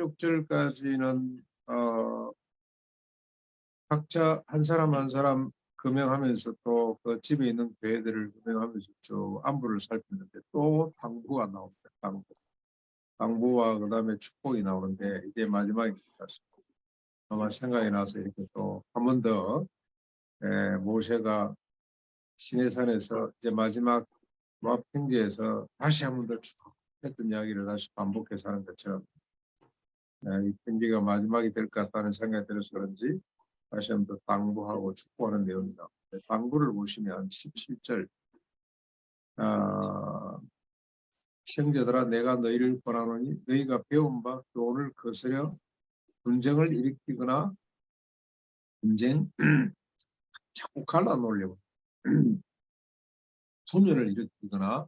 6절까지는 각자 한 사람 한 사람 금명하면서 또 그 집에 있는 교회들을 금명하면서 쭉 안부를 살피는데 또 당부가 나옵니다. 당부와 그다음에 축복이 나오는데 이게 마지막입니다. 아마 생각이 나서 이렇게 또 한 번 더 모세가 시내산에서 이제 마지막 모압 평지에서 다시 한 번 더 쭉 했던 이야기를 다시 반복해서 하는 것처럼 이 편지가 마지막이 될 것 같다는 생각이 들어서 그런지 다시 한 번 더 당부하고 축복하는 내용입니다. 당부를 보시면 17절 형제들아 내가 너희를 권하노니 너희가 배운 바 교훈을 거스려 분쟁을 일으키거나 분쟁 자꾸 갈라놓으려고 분열을 일으키거나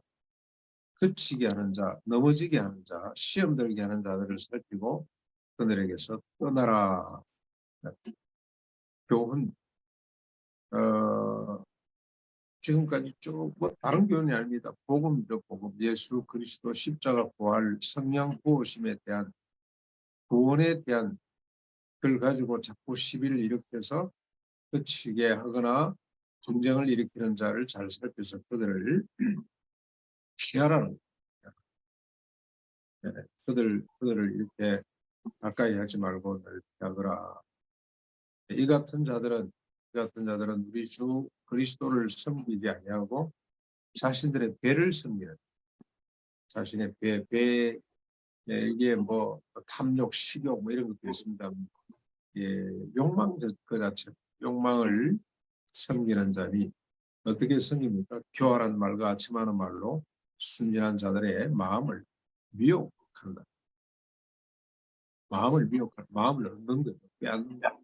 그치게 하는 자, 넘어지게 하는 자, 시험 들게 하는 자들을 살피고 그들에게서 떠나라. 교훈 지금까지 쭉 뭐 다른 교훈이 아닙니다. 복음이죠. 복음. 예수 그리스도 십자가 부활 성령 부으심에 대한 구원에 대한 걸 가지고 자꾸 시비를 일으켜서 그치게 하거나 분쟁을 일으키는 자를 잘 살펴서 그들을 피하라는 거예요. 그들을 이렇게 가까이 하지 말고 늘 피하거라. 이 같은 자들은 우리 주 그리스도를 섬기지 아니하고 자신들의 배를 섬기는 자신의 배 이게 뭐 탐욕, 식욕 뭐 이런 것도 있습니다. 욕망 그 자체 욕망을 섬기는 자니 어떻게 섬깁니까? 교활한 말과 아침하는 말로 순진한 자들의 마음을 미혹한다. 마음을 얻는 거죠. 빼앗는 거.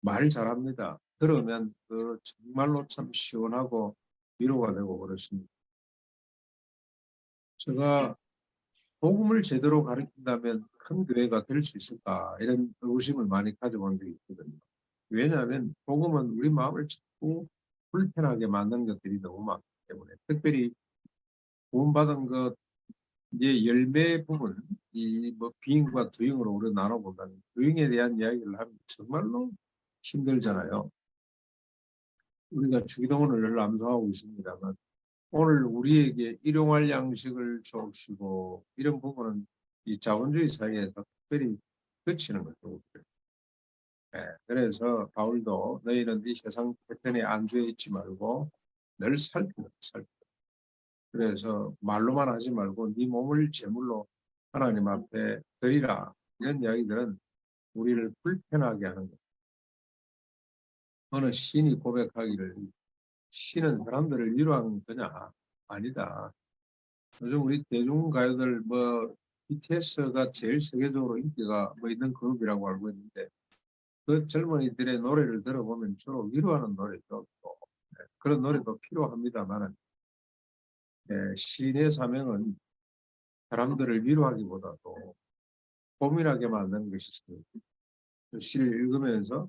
말 잘합니다. 들으면 정말로 참 시원하고 위로가 되고 그렇습니다. 제가 복음을 제대로 가르친다면 큰 교회가 될 수 있을까 이런 의구심을 많이 가져본 적이 있거든요. 왜냐하면 복음은 우리 마음을 자꾸 불편하게 만드는 것들이 너무 많기 때문에 특별히 구원받은 것 이제 열매 부분 이 뭐 비잉과 두잉으로 우리 나눠본다면 두잉에 대한 이야기를 하면 정말로 힘들잖아요. 우리가 주기도문을 늘 암송하고 있습니다만 오늘 우리에게 일용할 양식을 주옵시고 이런 부분은 이 자본주의 사회에서 특별히 그치는 거죠. 그래서 바울도 너희는 이 세상 패턴에 안주해 있지 말고 늘 살피는 살피. 그래서 말로만 하지 말고 네 몸을 제물로 하나님 앞에 드리라. 이런 이야기들은 우리를 불편하게 하는 거예요. 어느 시인이 고백하기를 시는 사람들을 위로하는 거냐? 아니다. 요즘 우리 대중가요들 뭐 BTS가 제일 세계적으로 인기가 뭐 있는 그룹이라고 알고 있는데 그 젊은이들의 노래를 들어보면 주로 위로하는 노래죠. 그런 노래도 필요합니다만 시인의 사명은 사람들을 위로하기보다도 고민하게 만드는 것이 있어요. 시를 읽으면서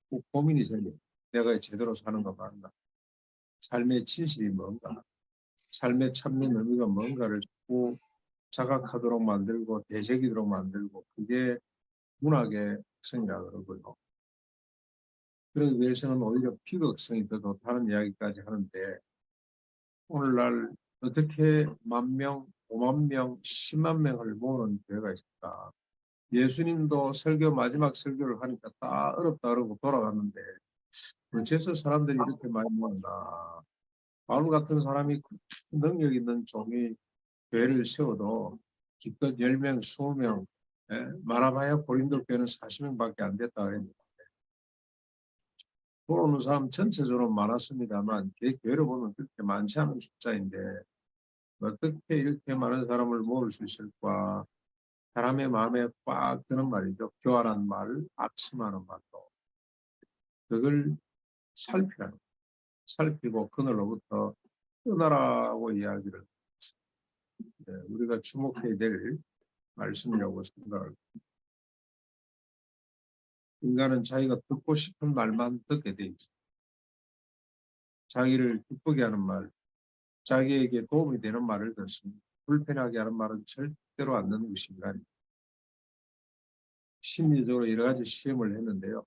꼭 고민이 생겨요. 내가 제대로 사는 거 맞나? 삶의 진실이 뭔가? 삶의 참된 의미가 뭔가를 자꾸 자각하도록 만들고 되새기도록 만들고 그게 문학의 특성이라 그러고요. 그러기 위해서는 오히려 비극성이 더 좋다는 이야기까지 하는데 오늘날 어떻게 10,000명, 50,000명, 10만 명을 모으는 교회가 있을까? 예수님도 마지막 설교를 하니까 다 어렵다 그러고 돌아갔는데 어째서 사람들이 이렇게 많이 모였나? 바울 같은 사람이 능력 있는 종이 교회를 세워도 기껏 10명, 20명, 많아봐야 고린도 교회는 40명밖에 안 됐다 그랬는데 돈 오는 사람 전체적으로 많았습니다만 교회로 보면 그렇게 많지 않은 숫자인데 어떻게 이렇게 많은 사람을 모을 수 있을까? 사람의 마음에 꽉 드는 말이죠. 교활한 말, 아침하는 말도. 그걸 살피고 그늘로부터 떠나라고 이야기를 우리가 주목해야 될 말씀이라고 생각합니다. 인간은 자기가 듣고 싶은 말만 듣게 돼 있습니다. 자기를 기쁘게 하는 말, 자기에게 도움이 되는 말을 듣습니다. 불편하게 하는 말은 절대로 안 듣는 것이 인간입니다. 심리적으로 여러 가지 시험을 했는데요.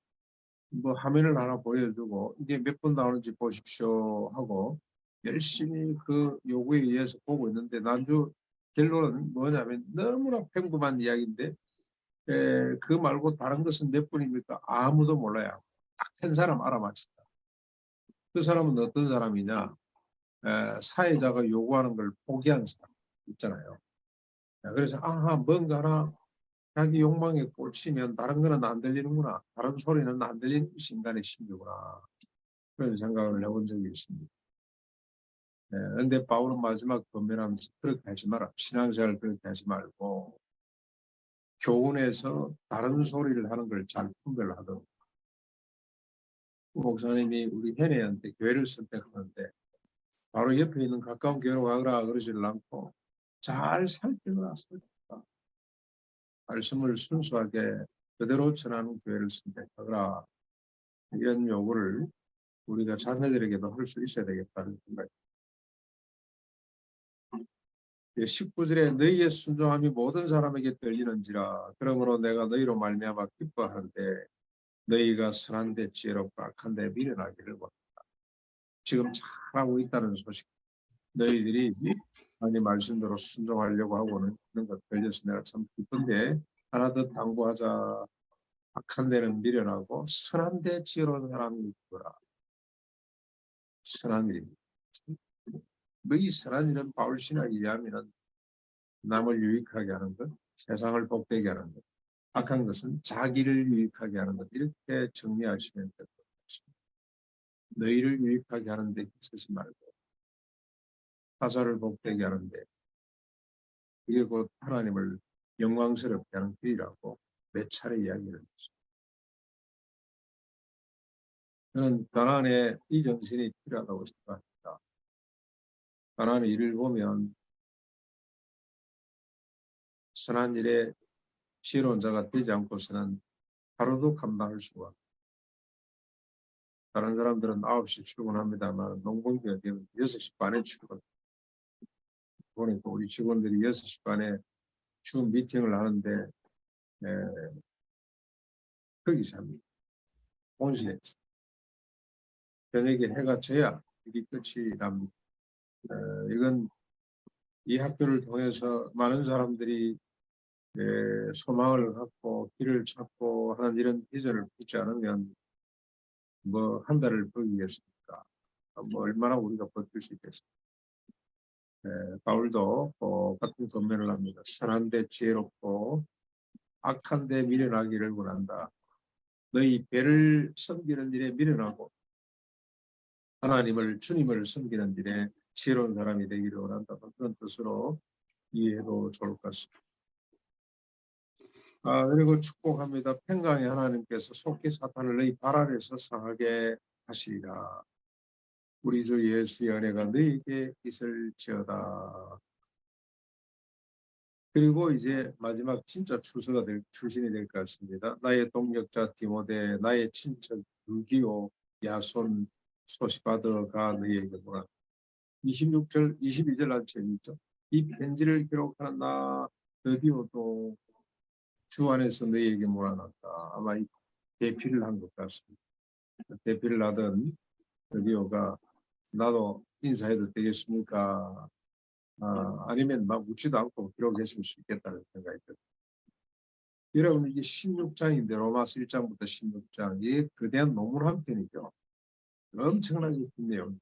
뭐 화면을 하나 보여주고 이게 몇 번 나오는지 보십시오 하고 열심히 그 요구에 의해서 보고 있는데 난주 결론은 뭐냐면 너무나 평범한 이야기인데 그 말고 다른 것은 몇 분입니까? 아무도 몰라요. 딱 한 사람 알아맞힌다. 그 사람은 어떤 사람이냐? 사회자가 요구하는 걸 포기한 사람 있잖아요. 그래서 아하 뭔가 하나 자기 욕망에 꽂히면 다른 거는 안 들리는구나. 다른 소리는 안 들리는 것이 인간의 심리구나. 그런 생각을 해본 적이 있습니다. 그런데 바울은 마지막 권면하면서 그렇게 하지 마라. 신앙생활 그렇게 하지 말고 교훈에서 다른 소리를 하는 걸 잘 분별하도록. 목사님이 우리 현애한테 교회를 선택하는데 바로 옆에 있는 가까운 교회로 가거라 그러지를 않고 잘 살펴라. 말씀을 순수하게 그대로 전하는 교회를 선택하거라. 이런 요구를 우리가 자녀들에게도 할 수 있어야 되겠다는 생각입니다. 19절에 너희의 순종함이 모든 사람에게 들리는지라 그러므로 내가 너희로 말미암아 기뻐하는데 너희가 선한데 지혜롭고 악한데 미련하기를 원한다. 지금 잘하고 있다는 소식. 너희들이 하나님 말씀대로 순종하려고 하고는 있는 것 들려서 내가 참 기쁜데 하나 더 당부하자. 악한 데는 미련하고 선한 데 지혜로운 사람이 있더라. 선한 일입니다. 너희 선한 일은 바울 신학에 의하면 남을 유익하게 하는 것, 세상을 복되게 하는 것, 악한 것은 자기를 유익하게 하는 것 이렇게 정리하시면 될 것 같습니다. 너희를 유익하게 하는 데 쓰지 말고 타사를 복되게 하는데 그게 곧 하나님을 영광스럽게 하는 길이라고 몇 차례 이야기를 했습니다. 저는 가나안에 이 정신이 필요하다고 생각합니다. 가나안의 일을 보면 선한 일에 지혜로운 자가 되지 않고서는 하루도 감당할 수가 없습니다. 다른 사람들은 9시 출근합니다만 농번기가 되면 6시 반에 출근. 보니까 우리 직원들이 6시 반에 주 미팅을 하는데 거기서 합니다. 본실에서. 저녁에 해가 져야 일이 끝이 납니다. 이건 이 학교를 통해서 많은 사람들이 소망을 갖고 길을 찾고 하는 이런 비전을 붙지 않으면 뭐 한 달을 버리겠습니까? 뭐 얼마나 우리가 버틸 수 있겠습니까? 바울도 같은 권면을 합니다. 선한데 지혜롭고 악한데 미련하기를 원한다. 너희 배를 섬기는 일에 미련하고 하나님을 주님을 섬기는 일에 지혜로운 사람이 되기를 원한다. 그런 뜻으로 이해해도 좋을 것 같습니다. 그리고 축복합니다. 평강의 하나님께서 속히 사탄을 너희 발 아래서 상하게 하시리라. 우리 주 예수의 은혜가 너희에게 있을지어다. 그리고 이제 마지막 진짜 출신이 될 것 같습니다. 나의 동력자 디모데, 나의 친척 유기오, 야손, 소시바드가 너희에게 보라. 26절, 22절 한 재미있죠. 이 편지를 기록하는 나 드디어도 주 안에서 너희에게 몰아놨다. 아마 이 대피를 한 것 같습니다. 대피를 하던 드디어가 나도 인사해도 되겠습니까? 아니면 막 묻지도 않고 기록했을 수 있겠다는 생각이 듭니다. 여러분 이게 16장인데 로마서 1장부터 16장 이게 거대한 논문 한 편이죠. 엄청나게 긴 내용.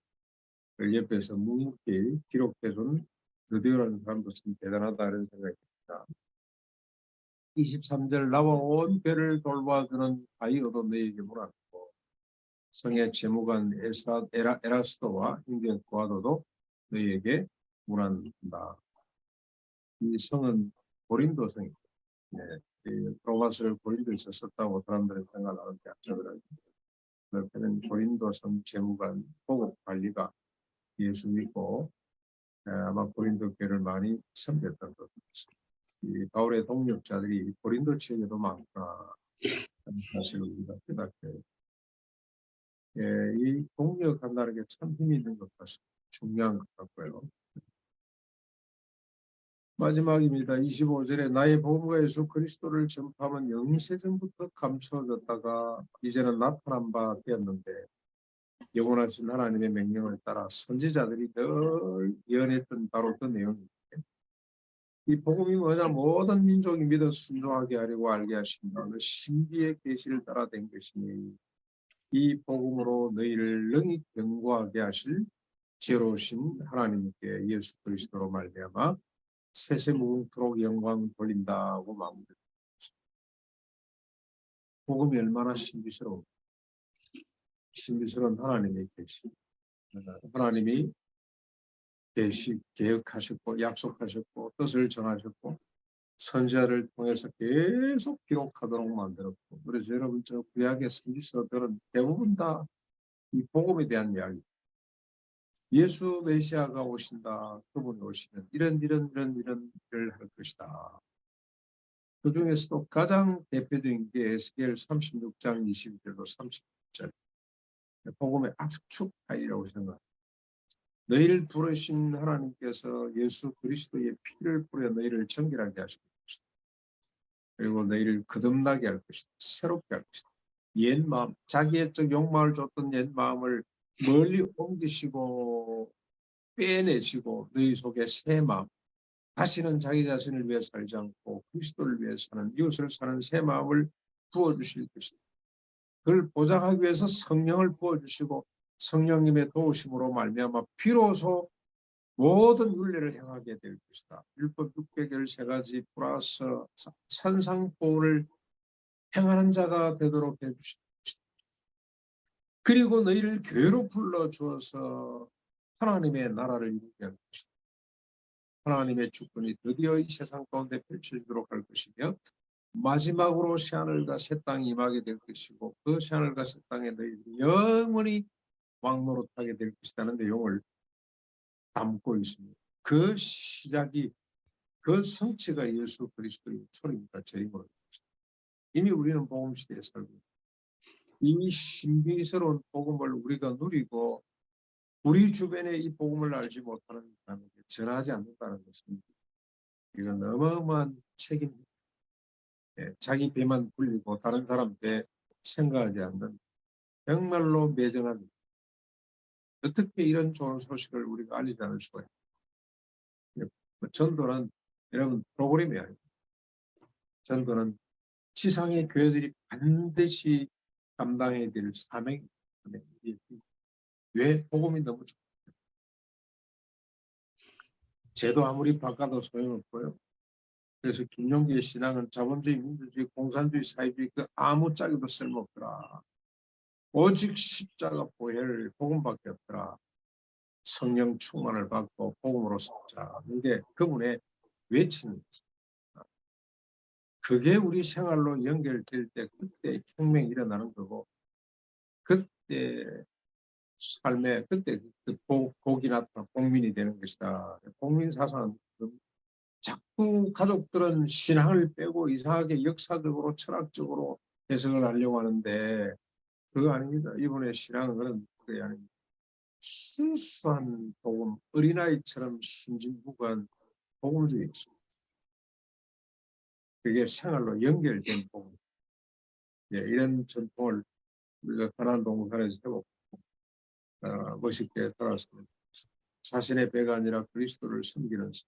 그 옆에서 묵묵히 기록해준 드디어라는 사람도 참 대단하다는 생각이 듭니다. 23절 나와 온 배를 돌봐주는 아이어도 너에게 몰아놓고 성의 재무관 에라스도와 형제 고아도도 너희에게 문안한다. 이 성은 고린도 성입니다. 로마서를 고린도에서 썼다고 사람들은 생각하는데 그렇게는 고린도 성 재무관 보급 관리가 예수 믿고 아마 고린도 교회를 많이 섬겼던 것 같습니다. 이 바울의 동력자들이 고린도 지역에도 많구나 하는 사실을 우리가 깨닫게 이 동력한다는 게 참 힘이 있는 것 같습니다. 중요한 것 같고요. 마지막입니다. 25절에 나의 복음과 예수 그리스도를 전파하면 영세전부터 감추어졌다가 이제는 나타난 바 되었는데 영원하신 하나님의 명령을 따라 선지자들이 늘 예언했던 바로 그 내용입니다. 이 복음이 뭐냐? 모든 민족이 믿어 순종하게 하려고 알게 하신다. 그 신비의 계시를 따라 된 것이니 이 복음으로 너희를 능히 견고하게 하실 지혜로우신 하나님께 예수 그리스도로 말미암아 세세 무궁토록 영광 돌린다고 마무리합니다. 복음이 얼마나 신비스러운 하나님의 계시. 하나님이 계획하셨고 약속하셨고 뜻을 정하셨고 선지자를 통해서 계속 기록하도록 만들었고, 그래서 여러분 저 구약의 선지서들은 대부분 다 이 복음에 대한 이야기. 예수 메시아가 오신다. 그분이 오시면 이런 일을 할 것이다. 그 중에서도 가장 대표적인 게 에스겔 36장 22절로 30절. 복음의 압축파이라고 생각합니다. 너희를 부르신 하나님께서 예수 그리스도의 피를 뿌려 너희를 정결하게 하실 것이다. 그리고 너희를 거듭나게 할 것이다. 새롭게 할 것이다. 옛 마음, 자기의 욕망을 줬던 옛 마음을 멀리 옮기시고 빼내시고 너희 속에 새 마음, 다시는 자기 자신을 위해 살지 않고 그리스도를 위해 사는, 이웃을 사는 새 마음을 부어주실 것이다. 그걸 보장하기 위해서 성령을 부어주시고 성령님의 도우심으로 말미암아 비로소 모든 윤례를 행하게 될 것이다. 율법 613가지 플러스 산상보를 행하는 자가 되도록 해주실 것이다. 그리고 너희를 교회로 불러주어서 하나님의 나라를 이루게 할 것이다. 하나님의 주권이 드디어 이 세상 가운데 펼쳐지도록 할 것이며 마지막으로 새하늘과 새 땅이 임하게 될 것이고 그 새하늘과 새 땅에 너희들이 영원히 왕노릇하게 될 것이라는 내용을 담고 있습니다. 그 시작이, 그 성취가 예수 그리스도의 초림과 재림으로 있습니다. 이미 우리는 복음 시대에 살고 있습니다. 이 신비스러운 복음을 우리가 누리고 우리 주변에 이 복음을 알지 못하는 사람에게 전하지 않는다는 것은 이건 어마어마한 책임입니다. 자기 배만 굴리고 다른 사람 배 생각하지 않는 정말로 매정한, 어떻게 이런 좋은 소식을 우리가 알리지 않을 수가 있어요. 전도는 여러분 프로그램이 아닙니다. 전도는 지상의 교회들이 반드시 감당해야 될 사명입니다. 왜? 복음이 너무 좋아요. 제도 아무리 바꿔도 소용없고요. 그래서 김용기의 신앙은 자본주의, 민주주의, 공산주의, 사회주의 그 아무 짝에도 쓸모없더라. 오직 십자가 보혈 복음밖에 없더라. 성령 충만을 받고 복음으로 살자. 이게 그분의 외침입니다. 그게 우리 생활로 연결될 때 그때 혁명이 일어나는 거고, 그때 삶에 그때 복이 나타나 공민이 되는 것이다. 공민 사상은 자꾸 가족들은 신앙을 빼고 이상하게 역사적으로 철학적으로 해석을 하려고 하는데 그거 아닙니다. 이분의 신앙은 그게 아닙니다. 순수한 복음, 어린아이처럼 순진무구한 복음주의 있습니다. 그게 생활로 연결된 복음. 이런 전통을 우리가 가나안 동산에서 해보고 멋있게 따랐습니다. 자신의 배가 아니라 그리스도를 섬기는 자,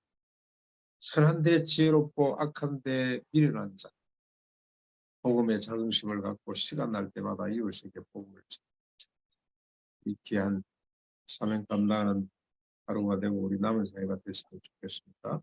선한데 지혜롭고 악한데 미련한 자, 복음의 자긍심을 갖고 시간 날 때마다 이웃에게 복음을 전하자. 이 귀한 사명 감당하는 하루가 되고 우리 남은 사회가 됐으면 좋겠습니다.